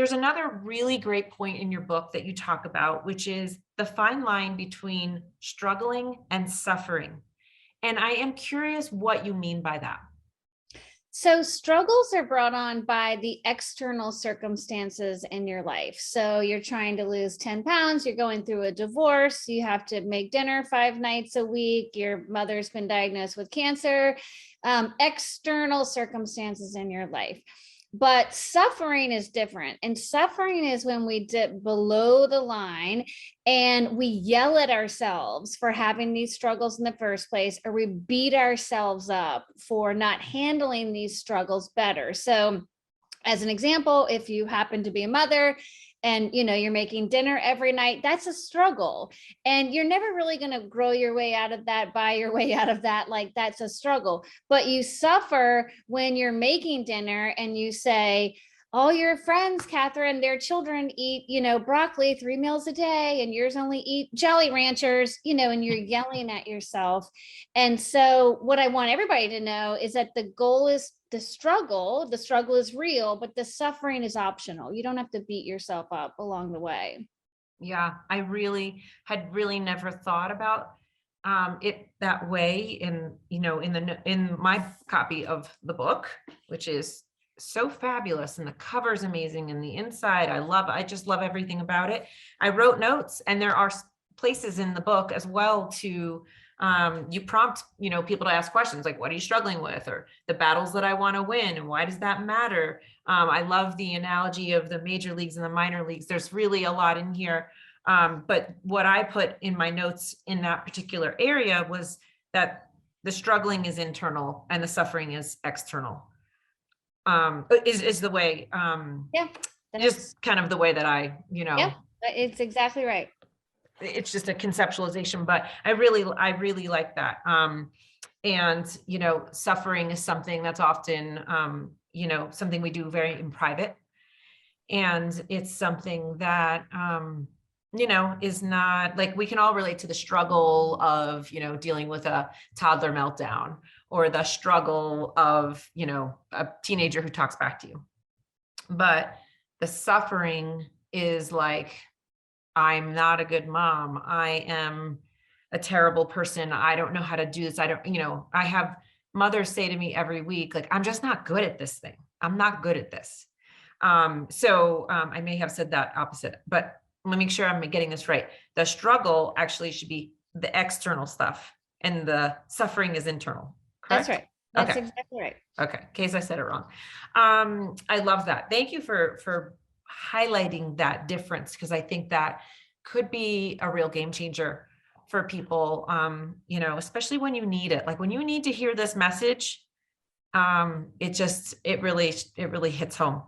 there's another really great point in your book that you talk about, which is the fine line between struggling and suffering. And I am curious what you mean by that. So struggles are brought on by the external circumstances in your life. So you're trying to lose 10 pounds, you're going through a divorce, you have to make dinner 5 nights a week, your mother's been diagnosed with cancer, external circumstances in your life. But suffering is different. And suffering is when we dip below the line and we yell at ourselves for having these struggles in the first place, or we beat ourselves up for not handling these struggles better. So, as an example, if you happen to be a mother and you're making dinner every night, that's a struggle, and you're never really going to grow your way out of that, buy your way out of that. Like, that's a struggle. But you suffer when you're making dinner and you say, all your friends, Katherine, their children eat, broccoli 3 meals a day, and yours only eat Jolly Ranchers, and you're yelling at yourself. And so what I want everybody to know is that the goal is the struggle is real, but the suffering is optional. You don't have to beat yourself up along the way. Yeah, I had really never thought about it that way. In my copy of the book, which is so fabulous, and the cover's amazing, and the inside, I just love everything about it. I wrote notes, and there are places in the book as well to you prompt people to ask questions like, what are you struggling with, or the battles that I want to win, and why does that matter? I love the analogy of the major leagues and the minor leagues. There's really a lot in here, but what I put in my notes in that particular area was that the struggling is internal and the suffering is external. Is the way Yeah. just kind of the way that Yeah, it's exactly right. it's just a conceptualization, but I really like that. And suffering is something that's often something we do very in private, and it's something that is not like, we can all relate to the struggle of dealing with a toddler meltdown, or the struggle of a teenager who talks back to you. But the suffering is like, I'm not a good mom, I am a terrible person, I don't know how to do this, I have mothers say to me every week, like, I'm just not good at this thing, I'm not good at this. I may have said that opposite, but let me make sure I'm getting this right. The struggle actually should be the external stuff, and the suffering is internal. Correct? That's right. That's Okay. exactly right. Okay. In case I said it wrong. I love that. Thank you for highlighting that difference, because I think that could be a real game changer for people, especially when you need it. Like, when you need to hear this message, it really hits home.